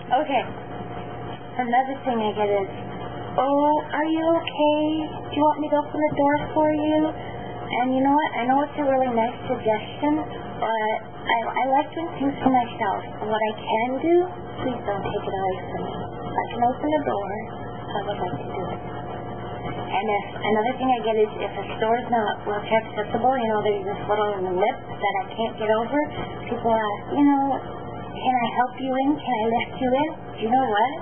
Okay. Another thing I get is, oh, are you okay? Do you want me to open the door for you? And you know what? I know it's a really nice suggestion, but I like doing things for myself. And what I can do, please don't take it away from me. If I can open the door, I would like to do it. And if another thing I get is if a store is not wheelchair accessible, you know, there's this little lip that I can't get over. People ask, you know, can I help you in? Can I lift you in? Do you know what?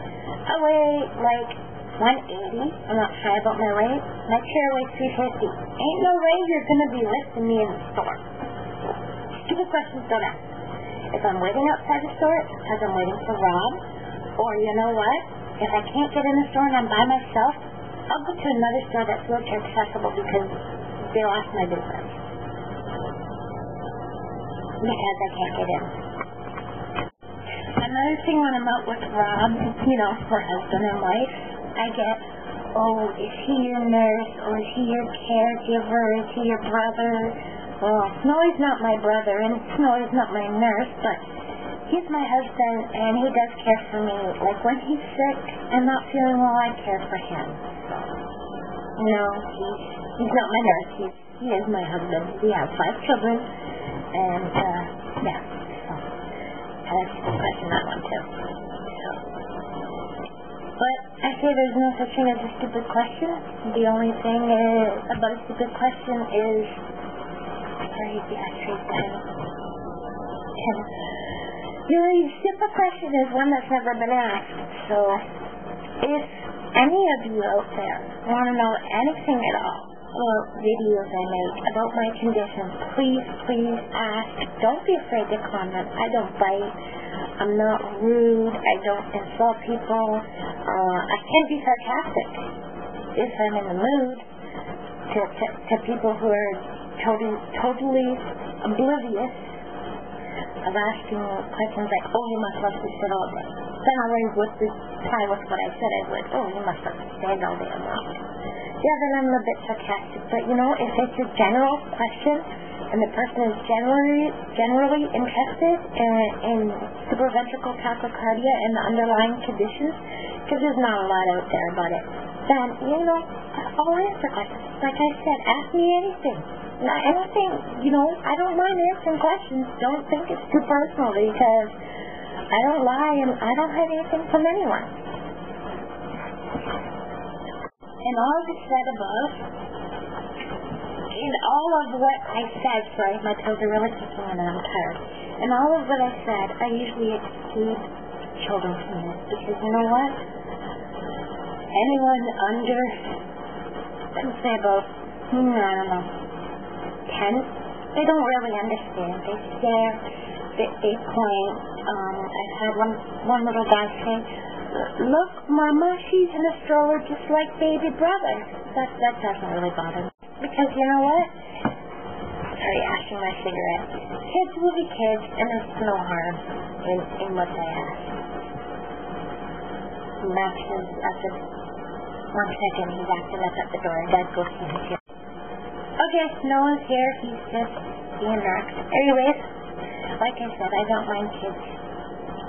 I weigh like 180. I'm not shy about my weight. My chair weighs 350. Ain't no way you're going to be lifting me in the store. Stupid questions don't ask. If I'm waiting outside the store, it's because I'm waiting for Rob. Or you know what? If I can't get in the store and I'm by myself, I'll go to another store that's wheelchair accessible because they lost my business. Because I can't get in. Another thing when I'm out with Rob, you know, for husband and wife, I get, oh, is he your nurse, or is he your caregiver, is he your brother? Well, Snowy's not my brother, and Snowy's not my nurse, but he's my husband, and he does care for me. Like, when he's sick and not feeling well, I care for him. No, he's not my nurse. He is my husband. We have 5 children, and, yeah. That's a good question, that one, too. But I say there's no such thing as a stupid question. The only thing about a stupid question is... Sorry, the ashtray behind me. The stupid question is one that's never been asked. So, if any of you out there want to know anything at all about videos I make, about my condition, please ask. Don't be afraid to comment. I don't bite. I'm not rude. I don't insult people. I can be sarcastic if I'm in the mood to people who are totally oblivious of asking questions like, oh, you must love to sit all day. Then I'll reply with what I said I would. Oh, you must love to stand all day long. Yeah, then I'm a bit sarcastic. But, you know, if it's a general question and the person is generally interested in supraventricular tachycardia and the underlying conditions, because there's not a lot out there about it, then, you know, I'll answer questions. Like I said, ask me anything. Not anything, you know, I don't mind answering questions. Don't think it's too personal because I don't lie and I don't hide anything from anyone. And all of the said above, and all of what I said, sorry, my toes are really kicking and I'm tired. And all of what I said, I usually exclude children from it because you know what? Anyone under, let's say about, I don't know, 10, they don't really understand. They stare, they point. I've had one little guy say, look, Mama, she's in a stroller just like baby brother. That doesn't really bother me. Because you know what? Sorry, ashing my cigarette. Kids will be kids, and there's no harm in what they ask. Max is at the... One second, he's acting up at the door. Dad, go see him here. Okay, no one's here. He's just being narked. Anyways, like I said, I don't mind kids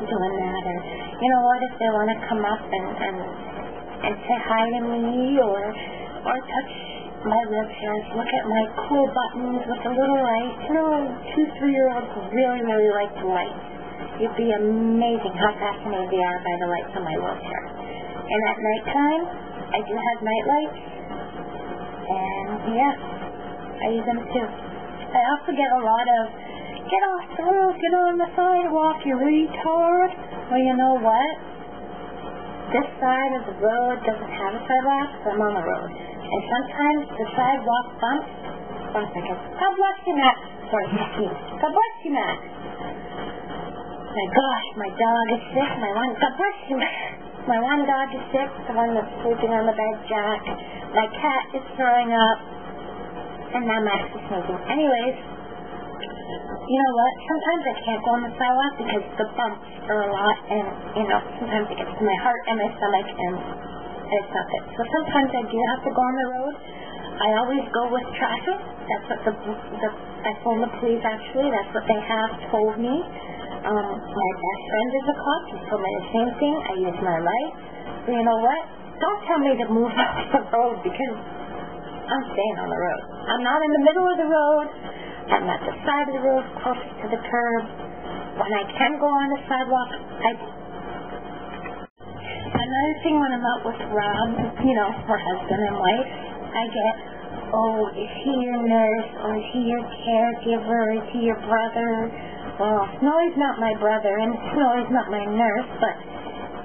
doing that. Or, you know what, if they want to come up and say hi to me or touch my wheelchairs, look at my cool buttons with the little lights. You know, 2, 3-year-olds really like the lights. You'd be amazing how fascinated they are by the lights on my wheelchair. And at nighttime, I do have night lights. And yeah, I use them too. I also get a lot of, get off the road, get on the sidewalk, you retard. Well, you know what? This side of the road doesn't have a sidewalk, so I'm on the road. And sometimes the sidewalk bumps. One second. God bless you, Max. Sorry, God bless you, Max. My gosh, my dog is sick. God bless you, Max. My one dog is sick, the one that's sleeping on the bed, Jack. My cat is throwing up. And now Max is sneezing. Anyways, you know what? Sometimes I can't go on the sidewalk because the bumps are a lot, and, you know, sometimes it gets to my heart and my stomach, and it's not good. So sometimes I do have to go on the road. I always go with traffic. That's what I phone the police, actually. That's what they have told me. My best friend is a cop. He told me the same thing. I use my light. So you know what? Don't tell me to move off the road because I'm staying on the road. I'm not in the middle of the road. I'm at the side of the road, closest to the curb. When I can go on the sidewalk, I do. Another thing when I'm out with Rob, her husband and wife, I get, is he your nurse, or is he your caregiver, is he your brother? Well, Snowy's not my brother, and Snowy's not my nurse, but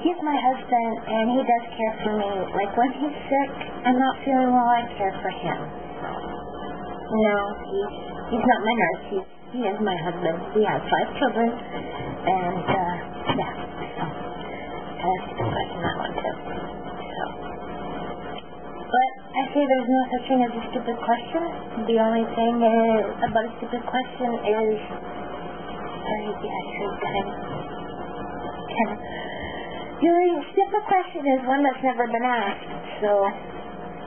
he's my husband, and he does care for me. Like, when he's sick and not feeling well, I care for him. No, he's not my nurse. He is my husband. We have 5 children, and, yeah, so, that's a good question, that one, too. So, but I say there's no such thing as a stupid question. The only thing about a stupid question is, your stupid question is one that's never been asked. So,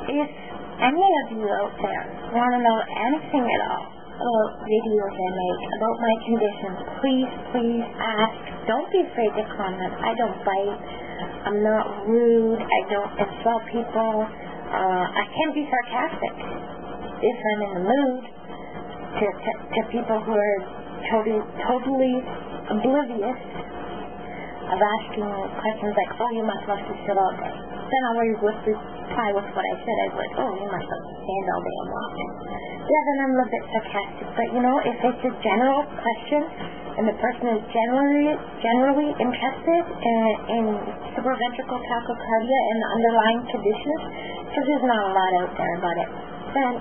if any of you out there want to know anything at all about videos I make, about my conditions, please ask. Don't be afraid to comment. I don't bite. I'm not rude. I don't insult people. I can be sarcastic if I'm in the mood to people who are totally oblivious of asking questions like, you must love to sit all day. Then I'll always reply with what I said. I'd like, you must love to stand all day and walk. Yeah, then I'm a bit sarcastic. But if it's a general question and the person is generally interested in supraventricular tachycardia and the underlying conditions, because there's not a lot out there about it, then,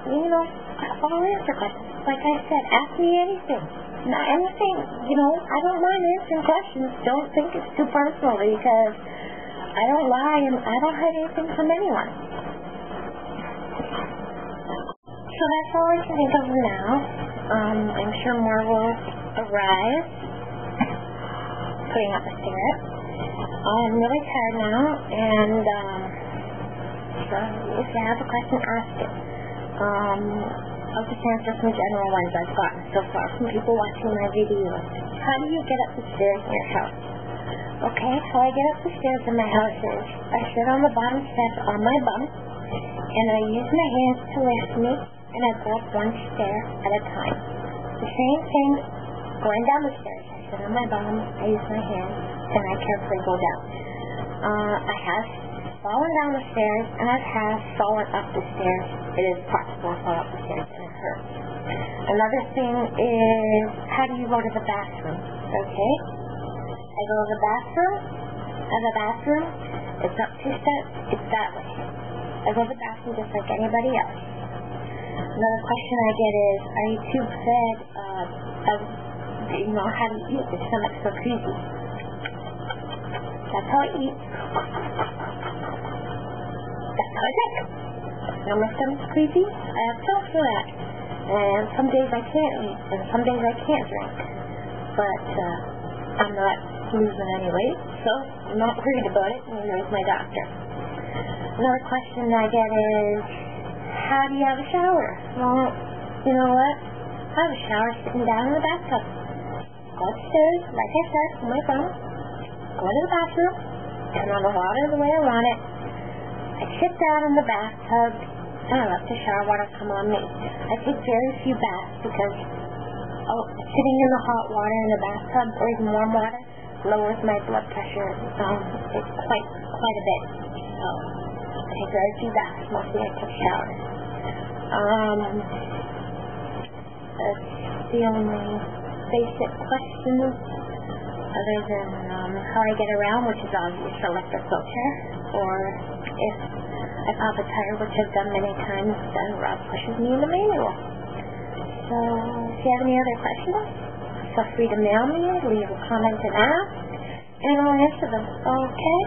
I'll answer questions. Like I said, ask me anything. Not anything, I don't mind answering questions. Don't think it's too personal because I don't lie and I don't hide anything from anyone. So that's all I can think of now. I'm sure more will arrive. Putting up a cigarette. I'm really tired now, and so if you have a question, ask it. I'll just answer some general ones I've gotten so far from people watching my videos. How do you get up the stairs in your house? Okay, how I get up the stairs in my house is I sit on the bottom steps on my bum, and I use my hands to lift me, and I go up one stair at a time. The same thing going down the stairs. I sit on my bum, I use my hands, and I carefully go down. I have fallen down the stairs, and I have fallen up the stairs. It is possible to fall up the stairs, and it hurts. Another thing is, how do you go to the bathroom? Okay? I go to the bathroom, it's up 2 steps, it's that way. I go to the bathroom just like anybody else. Another question I get is, are you too fed? Do you know how to eat? Your stomach's so crazy. That's how I eat. That's how I drink. Now my stomach's crazy, I have pills for that. And some days I can't eat, and some days I can't drink. But I'm not losing any weight, so I'm not worried about it, and neither is my doctor. Another question I get is, how do you have a shower? Well, you know what? I have a shower sitting down in the bathtub. Go upstairs, like I said, on my phone. Go to the bathroom, turn on the water the way I want it. I sit down in the bathtub, and I let the shower water come on me. I take very few baths because sitting in the hot water in the bathtub or even warm water lowers my blood pressure. It's quite a bit. So I take very few baths. Mostly I take showers. That's the only basic questions other than how I get around, which is obvious, electric wheelchair, or if I pop a tire, which I've done many times, then Rob pushes me in the manual. So if you have any other questions, feel free to mail me, leave a comment and ask, and I'll answer them. Okay?